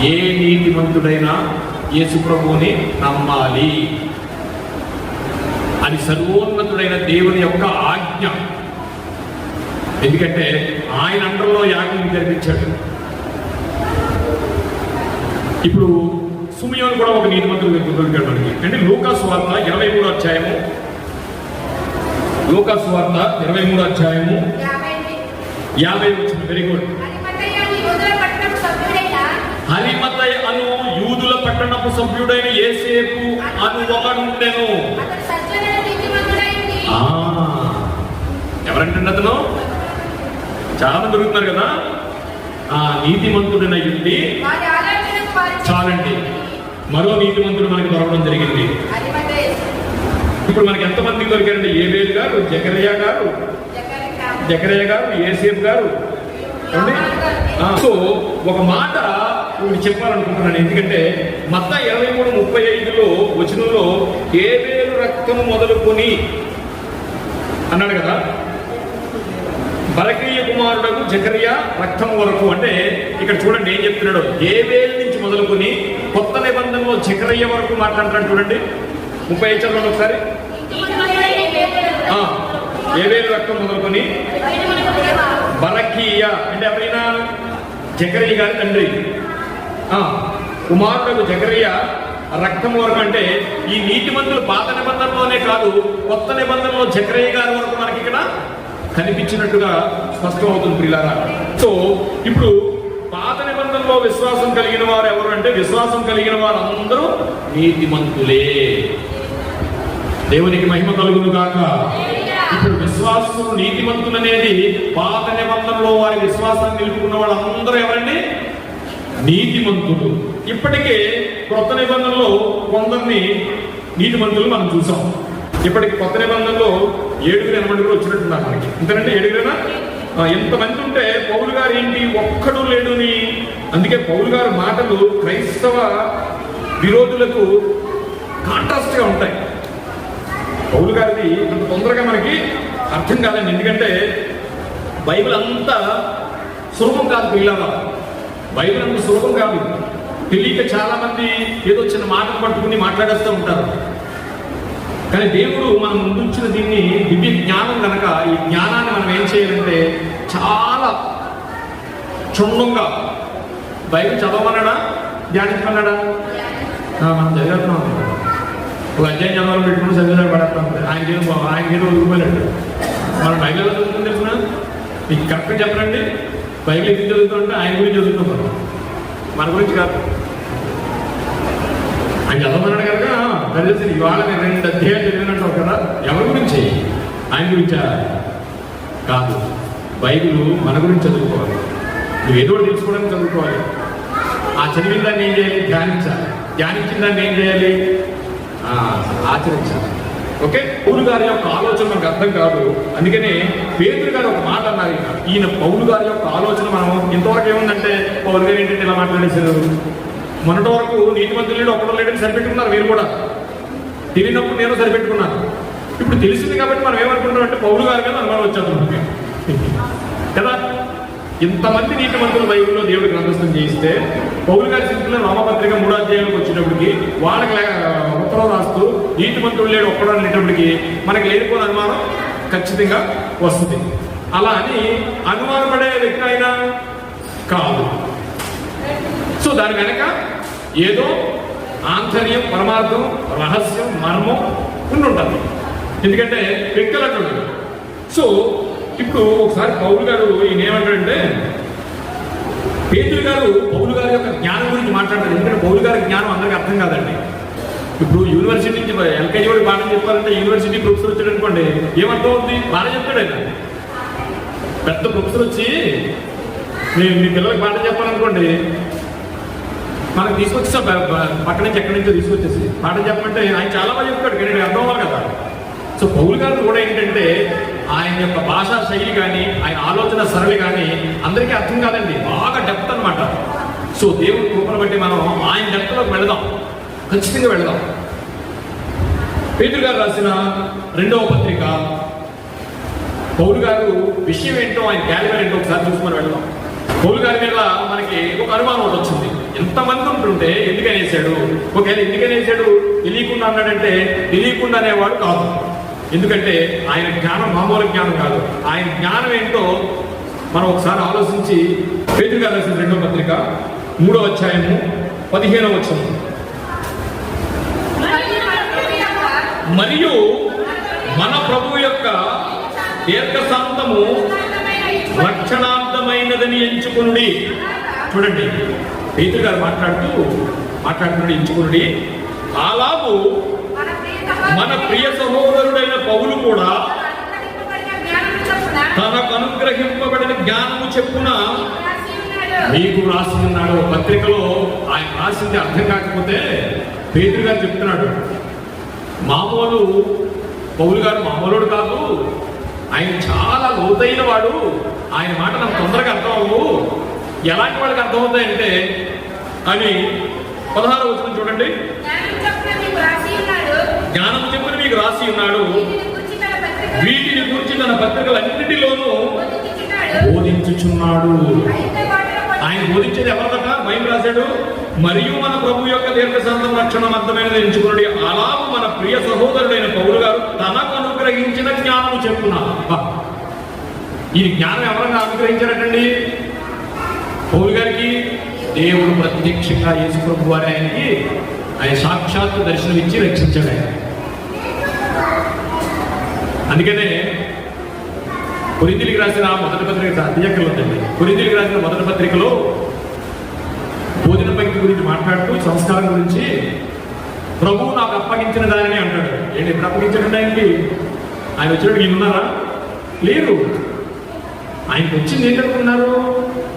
ఏ నీతిమంతుడైనా యేసు ప్రభువుని నమ్మాలి. అది సర్వోన్నతుడైన దేవుని యొక్క ఆజ్ఞ. ఎందుకంటే ఆయన అండర్లో యాగం జరిపించాడు. ఇప్పుడు సుమియోను కూడా ఒక నీతిమంతుడు దొరికాడు మనకి. అంటే లూకాసు వార్త 23వ అధ్యాయము, లూకాసు వార్త 23వ అధ్యాయము 50 వచ్చిన. Very good. హరిమతయ అను యూదుల పట్టణపు సభ్యుడైన యేసేపు అను ఒకడుండెను. ఎవరంటే అతను? చాలా మంది దొరుకుతున్నారు కదా. ఆ నీతిమంతుడైన యుద్ధి చాలండి. మరో నీతిమంతుడు మనకి దొరకడం జరిగింది. ఇప్పుడు మనకి ఎంతమంది దొరికారండి? ఏబేలు గారు, జకరియా గారు, యేసేపు గారు. సో ఒక మాట ఇప్పుడు చెప్పాలనుకుంటున్నాను. ఎందుకంటే మత్తయి 23:35 వచనంలో ఏబేలు రక్తము మొదలుకొని అన్నాడు కదా. బరకీయ కుమారుడు జకరియా రక్తం వరకు. అంటే ఇక్కడ చూడండి ఏం చెప్తున్నాడు. ఏబేలు నుంచి మొదలుకొని కొత్త నిబంధనలో జకరియా వరకు మాట్లాడుతున్నాడు. చూడండి 35 చదవండి ఒకసారి. ఏబేలు రక్తం మొదలుకొని బరకీయ అంటే ఎవరైనా జకరియా గారి తండ్రి కుమారుడు జకరియా రక్తం వరకు. అంటే ఈ నీతిమంతులు పాత నిబంధనలోనే కాదు, కొత్త నిబంధనలో జకరియా గారి వరకు మనకి ఇక్కడ కనిపించినట్టుగా స్పష్టం అవుతుంది ప్రియులారా. సో ఇప్పుడు పాత నిబంధనలో విశ్వాసం కలిగిన వారు ఎవరు అంటే, విశ్వాసం కలిగిన వారు అందరూ నీతిమంతులే. దేవునికి మహిమ కలుగును గాక. ఇప్పుడు విశ్వాసం నీతిమంతులు అనేది పాత నిబంధనలో వారి విశ్వాసాన్ని నిలుపుకున్న వాళ్ళందరూ ఎవరండి? నీతిమంతులు. ఇప్పటికే కొత్త నిబంధనలో కొందరిని నీతిమంతులు మనం చూసాం. ఇప్పటికి కొత్త నిబంధనలో 7 వచ్చినట్టున్నారు మనకి. ఇంతనంటే 7 ఎంతమంది ఉంటే పౌలు గారు ఏంటి ఒక్కడు లేడుని. అందుకే పౌలు గారు మాటలు క్రైస్తవ విరోధులకు కాంట్రాస్ట్ గా ఉంటాయి. పౌలు గారిది అంత తొందరగా మనకి అర్థం కాదండి. ఎందుకంటే బైబిల్ అంతా సులభం కాదు పిల్లల. బైబిల్ అంత సులభం కాదు. తెలియక చాలా మంది ఏదో చిన్న మాటలు పట్టుకుని మాట్లాడేస్తూ ఉంటారు. కానీ దేవుడు మనం ముందుంచిన దీన్ని దివ్య జ్ఞానం కనుక, ఈ జ్ఞానాన్ని మనం ఏం చేయాలంటే చాలా క్షుణ్ణంగా బైబిల్ చదవమన్నాడా, ధ్యానించమన్నాడా? మనం చదివేస్తున్నాం. ఒక అధ్యాయం చదవాలని పెట్టుకుని చదివేదాన్ని పడేస్తాం. ఆయనకేదో వదిలిపోయినట్టు. మనం బైబిల్ ఎలా చదువుతుంది తెలుసునా? మీకు కరెక్ట్గా చెప్పరండి. బైబిల్ ఎందుకు చదువుతుంటే ఆయన గురించి చదువుతున్నాం, మన గురించి కాదు. ఆయన చదవమన్నాడు కనుక తెలిసి ఇవాళ నేను 2 అధ్యాయాలు చదివినట్టు కదా. ఎవరి గురించి? ఆయన గురించా? కాదు. బైబిల్ మన గురించి చదువుకోవాలి. నువ్వు ఏదో తెలుసుకోవడానికి చదువుకోవాలి. ఆ చదివిన దాన్ని ఏం చేయాలి? ధ్యానించాలి. ధ్యానించిన దాన్ని ఏం చేయాలి? ఆచరించాలి. ఓకే. పౌలు గారి యొక్క ఆలోచన మనకు అర్థం కాదు. అందుకనే పేతురు గారు ఒక మాట అన్నారు. ఈయన పౌలు గారి యొక్క ఆలోచన మనం ఇంతవరకు ఏముందంటే, పౌలు గారు ఏంటంటే ఇలా మాట్లాడేశారు. మొన్నటి వరకు నీతిమంతులు లేడు, ఒక్కడో లేడని సరిపెట్టుకున్నారు. మీరు కూడా తెలియనప్పుడు నేను సరిపెట్టుకున్నాను. ఇప్పుడు తెలిసింది కాబట్టి మనం ఏమనుకుంటున్నాం అంటే పౌలు గారి మీద అనుమానం వచ్చేది కదా. ఇంతమంది నీతిమంతులు బైబిల్లో దేవుడు గ్రంథస్థం చేయిస్తే, పౌలు గారి స్థితిలో రోమపత్రిక 3వ అధ్యాయంలోకి వచ్చేటప్పటికి వాళ్ళకి ఉత్తరం రాస్తూ నీతిమంతులు లేడు ఒక్కడో అనేటప్పటికి మనకి లేనిపోయిన అనుమానం ఖచ్చితంగా వస్తుంది. అలా అని అనుమానపడే వ్యక్తి అయినా కాదు. సో దాని వెనక ఏదో ఆంతర్యం, పరమార్థం, రహస్యం, మర్మం ఉండుంటుంది. ఎందుకంటే వ్యక్తులు అంటున్నాడు. సో ఇప్పుడు ఒకసారి పౌలు గారు ఈయన ఏమంటాడంటే, పేతురు గారు పౌలు గారి యొక్క జ్ఞానం గురించి మాట్లాడతారు. ఎందుకంటే పౌలు గారి జ్ఞానం అందరికీ అర్థం కాదండి. ఇప్పుడు యూనివర్సిటీ నుంచి ఎల్కేజీ వాడికి బాగా చెప్పాలంటే యూనివర్సిటీ ప్రొఫెసర్ వచ్చాడు అనుకోండి, ఏమర్థం అవుతుంది? బాగా చెప్తాడు ఆయన. పెద్ద ప్రొఫెసర్ వచ్చి నేను మీ పిల్లలకి పాఠం చెప్పాలనుకోండి, మనకు తీసుకొచ్చేసా పక్క నుంచి ఎక్కడి నుంచో తీసుకొచ్చేసి పాఠం చెప్పమంటే ఆయన చాలా బాగా చెప్తాడు. కానీ అర్థం అవ్వాలి కదా. సో పౌలు గారు కూడా ఏంటంటే ఆయన యొక్క భాషా శైలి కానీ, ఆయన ఆలోచన సరళి కానీ అందరికీ అర్థం కాదండి. బాగా డెప్త్ అనమాట. సో దేవుడి కృపను బట్టి మనం ఆయన డెప్త్లోకి వెళదాం, ఖచ్చితంగా వెళదాం. పేతురు గారు రాసిన 2వ పత్రిక, పౌలు గారు విషయం ఏంటో, ఆయన క్యాలిబర్ ఏంటో ఒకసారి చూసుకొని వెళ్దాం. పౌలు గారి మీద మనకి ఒక అనుమానం ఒకటి వచ్చింది. ఎంత ఇంతమంది ఉంటుంటే ఎందుకు అనేసాడు? ఒకవేళ ఎందుకు అనేసాడు తెలియకుండా అన్నాడంటే తెలియకుండా అనేవాడు కాదు. ఎందుకంటే ఆయన జ్ఞానం మామూలు జ్ఞానం కాదు. ఆయన జ్ఞానం ఏంటో మనం ఒకసారి ఆలోచించి పేతురు గారు రాసిన 2వ పత్రిక 3వ అధ్యాయము 15వ వచనం. మరియు మన ప్రభు యొక్క దీర్ఘశాంతము రక్షణార్థమైనదని ఎంచుకునుడి. చూడండి, పేతురు గారు మాట్లాడుతున్నాడు ఎంచుకునుడి. అలాగూ మన ప్రియ సహోదరుడైన పౌలు కూడా తనకు అనుగ్రహింపబడిన జ్ఞానము చెప్పున మీకు రాసి ఉన్నాడు. పత్రికలో ఆయన రాసింది అర్థం కాకపోతే పేతురు గారు చెప్తున్నాడు, మామూలు పౌలు గారు మామూలుడు కాదు, ఆయన చాలా లోతైన వాడు, ఆయన మాట నాకు తొందరగా అర్థం అవ్వు. ఎలాంటి వాడికి అర్థమవుతాయంటే అని 16వ వచనం చూడండి. జ్ఞానం చెప్పున మీకు రాసి ఉన్నాడు, వీటిని గురించి తన పత్రికలన్నిటిలోనూ బోధించుచున్నాడు. ఆయన బోధించేది ఎవరిదట? బైబిల్ రాశాడు, మరియు మన ప్రభు యొక్క దీర్ఘశాంతం రక్షణ అర్థమైనది ఎంచుకున్నాడు. అలా మన ప్రియ సహోదరుడైన పౌలు గారు తనకు అనుగ్రహించిన జ్ఞానము చెప్పున్నారు. ఈ జ్ఞానం ఎవరైనా అనుగ్రహించారటండి? పౌలు గారికి దేవుడు ప్రత్యక్షంగా యేసు ప్రభు వారి ఆయన సాక్షాత్తు దర్శనం ఇచ్చి రక్షించాడు ఆయన. అందుకనే కొరింథీయులకు రాసిన మొదటి పత్రిక అధ్యాయంలో ఉందండి. కొరింథీయులకు రాసిన మొదటి పత్రికలో భోజన పంక్తి గురించి మాట్లాడుతూ సంస్కారం గురించి ప్రభువు నాకు అప్పగించిన దానిని అంటాడు. ఏంటి ఎప్పుడు అప్పగించాడండి ఆయనకి? ఆయన వచ్చినట్టు ఈయన ఉన్నారా? లేరు. ఆయనకు వచ్చింది ఏంటనుకున్నారు?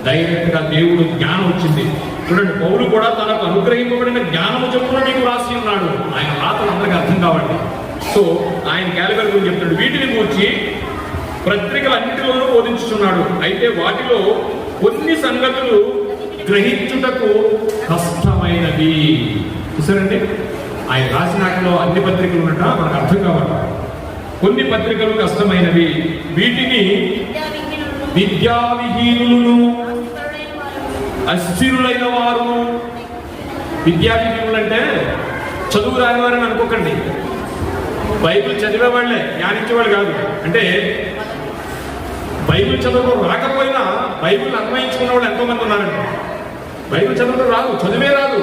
డైరెక్ట్ గా దేవుడు జ్ఞానం వచ్చింది. చూడండి, పౌలు కూడా తనకు అనుగ్రహింపబడిన జ్ఞానము చెప్పున నీకు రాసి ఉన్నాడు. ఆయన రాతలు అందరికీ అర్థం కావండి. సో ఆయన క్యాలిబర్ గురించి చెప్తాడు, వీటిని గూర్చి పత్రికలన్నిటిలోనూ బోధించుతున్నాడు. అయితే వాటిలో కొన్ని సంగతులు గ్రహించుటకు కష్టమైనవి. చూసారండి, ఆయన రాసిన వాటిలో అన్ని పత్రికలు ఉన్నట్ట మనకు అర్థం కావాలి. కొన్ని పత్రికలు కష్టమైనవి, వీటిని విద్యావిహీనులను అస్థిరులైన వారు. విద్యావిహీనులు అంటే చదువు రాని వారని అనుకోకండి. బైబిల్ చదివే వాళ్ళే, జ్ఞానించేవాళ్ళు కాదు. అంటే బైబిల్ చదువు రాకపోయినా బైబిల్ అన్వయించుకున్న వాళ్ళు ఎంతో మంది ఉన్నారండి. బైబిల్ చదవడం రాదు, చదివే రాదు,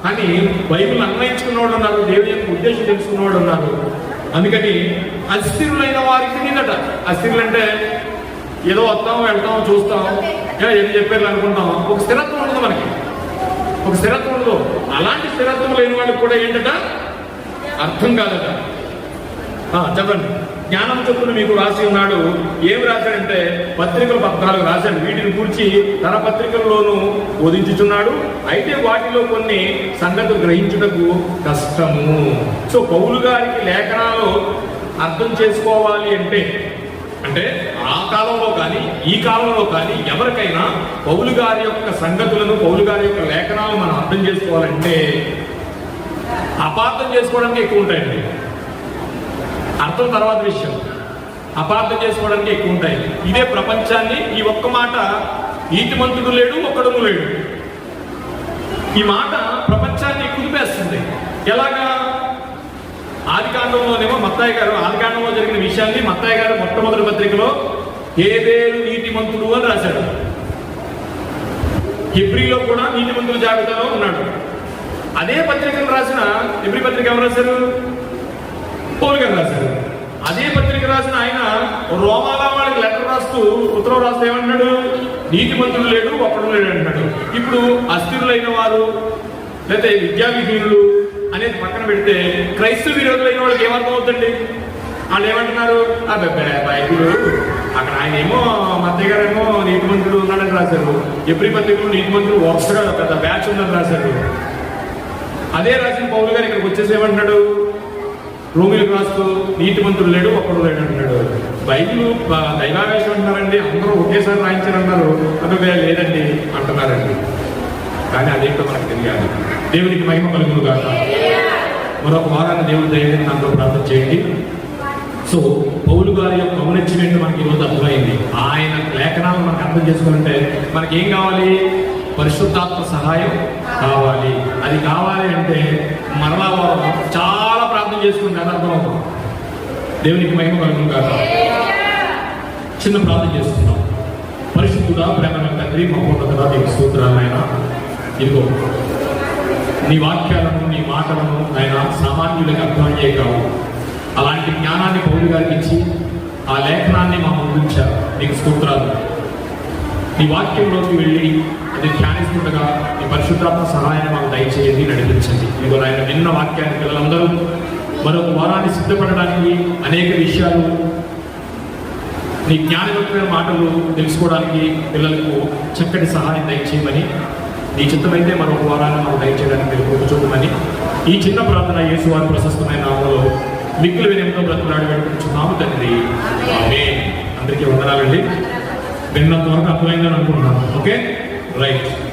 కానీ బైబిల్ అన్వయించుకున్నవాడు ఉన్నారు, దేవుని యొక్క ఉద్దేశం తెలుసుకున్నవాడు ఉన్నారు. అందుకని అస్థిరులైన వారికి నిన్నట. అస్థిరులు అంటే ఏదో వస్తాం వెళ్తాం చూస్తాం ఏం చెప్పారు అనుకుంటాం. ఒక స్థిరత్వం ఉండదు మనకి, ఒక స్థిరత్వం ఉండదు. అలాంటి స్థిరత్వం లేని వాళ్ళకి కూడా ఏంటట అర్థం కాదట. చెప్పండి, జ్ఞానం చొప్పున మీకు రాసి ఉన్నాడు. ఏం రాశాడంటే పత్రికలు 14 రాశాడు. వీటిని గురించి తన పత్రికల్లోనూ బోధించుచున్నాడు. అయితే వాటిలో కొన్ని సంగతులు గ్రహించుటకు కష్టము. సో పౌలు గారికి లేఖనాలు అర్థం చేసుకోవాలి అంటే ఆ కాలంలో కానీ ఈ కాలంలో కానీ ఎవరికైనా పౌలు గారి యొక్క సంగతులను, పౌలు గారి యొక్క లేఖనాలు మనం అర్థం చేసుకోవాలంటే అపార్థం చేసుకోవడానికి ఎక్కువ ఉంటాయండి. అర్థం తర్వాత విషయం, అపార్థం చేసుకోవడానికి ఎక్కువ ఉంటాయి. ఇదే ప్రపంచాన్ని ఈ ఒక్క మాట, నీతిమంతుడు లేడు ఒక్కడును లేడు, ఈ మాట ప్రపంచాన్ని కుదిపేస్తుంది. ఎలాగా? ఆదికాండంలోనేమో మత్తయి గారు ఆదికాండంలో జరిగిన విషయాన్ని మత్తయి గారు మొట్టమొదటి పత్రికలో హేబేలు నీతిమంతుడు అని రాశాడు. హెబ్రీలో కూడా నీతిమంతుల జాబితాలో ఉన్నాడు. అదే పత్రికను రాసిన హెబ్రీ పత్రిక ఎవరు రాశారు? పౌలు గారు రాశారు. అదే పత్రిక రాసిన ఆయన రోమాల వాళ్ళకి లెటర్ రాస్తూ, ఉత్తరం రాస్తూ ఏమంటున్నాడు? నీతిమంతుడు లేడు ఒక్కడు లేడు అంటున్నాడు. ఇప్పుడు అస్థిరులైన వారు లేకపోతే విద్యావిహీనులు అనేది పక్కన పెడితే క్రైస్తవ విరోధులైన వాళ్ళకి ఏమర్థం అవుతుంది? వాళ్ళు ఏమంటున్నారు? బైబిల్ అక్కడ ఆయన ఏమో మత్తయ్య గారు ఏమో నీతిమంతుడు ఉన్నాడని రాశారు. ఎబ్రీ పత్రికలు నీతిమంతుడు వరుసగా పెద్ద బ్యాచ్ ఉందని రాశారు. అదే రాసిన పౌలు గారు ఇక్కడికి వచ్చేసి ఏమంటున్నాడు? రోమిలకు రాస్తూ నీతిమంతుడు లేడు ఒక్కడు లేడు అంటున్నాడు. బైబిల్ దైవావేశం అంటున్నారండి, అందరూ ఒకేసారి రాయించారన్నారు. అందుకే లేదండి అంటున్నారండి. కానీ అదేంటో మనకు తెలియాలి. దేవునికి మహిమ కలుగును గాక. మరొక వారాన్ని దేవుడు దయచేసి నాతో ప్రార్థన చేయండి. సో పౌలు గారి యొక్క ఔన్నత్యం మనకి ఈరోజు అర్థమైంది. ఆయన లేఖనాలను మనకు అర్థం చేసుకోవాలంటే మనకి ఏం కావాలి? పరిశుద్ధాత్మ సహాయం కావాలి. అది కావాలి అంటే మరలా వారు చాలా ప్రార్థన చేసుకుంటారు. అర్థమవుతుంది. దేవునికి మహిమ కలుగును గాక. చిన్న ప్రార్థన చేస్తున్నాం. పరిశుద్ధుడా, ప్రేమ తండ్రి, మహోన్నతుడా, నీకు స్తోత్రాలు నాయనా. ఇదిగో నీ వాక్యాలను, నీ మాటలను ఆయన సామాన్యులకు అర్థమయ్యే కావు. అలాంటి జ్ఞానాన్ని పౌలు గారికి ఇచ్చి ఆ లేఖనాన్ని మా ముందుంచారు. నీకు స్తోత్రాలు. నీ వాక్యంలోకి వెళ్ళి అది ధ్యానిస్తుండగా నీ పరిశుద్ధాత్మ సహాయాన్ని మాకు దయచేయండి, నడిపించండి. ఇదిగో ఆయన విన్న వాక్యాన్ని పిల్లలందరూ మరొక వారాన్ని సిద్ధపడడానికి, అనేక విషయాలు నీ జ్ఞానవంతమైన మాటలు తెలుసుకోవడానికి పిల్లలకు చక్కటి సహాయం దయచేయమని, నీ చిత్తమైతే మరొక వారాన్ని మాకు దయచేయడానికి మీరు కృప చూపమని ఈ చిన్న ప్రార్థన యేసు వారి ప్రశస్తమైన నామములో మిక్కులు వినయంతో బ్రతుకులాడి పెట్టుకుంటున్నాము తండ్రి. ఆమేన్. అందరికీ వందనాలండి. విన్నంత వరకు అర్థమైందని అనుకుంటున్నాను. Okay, right.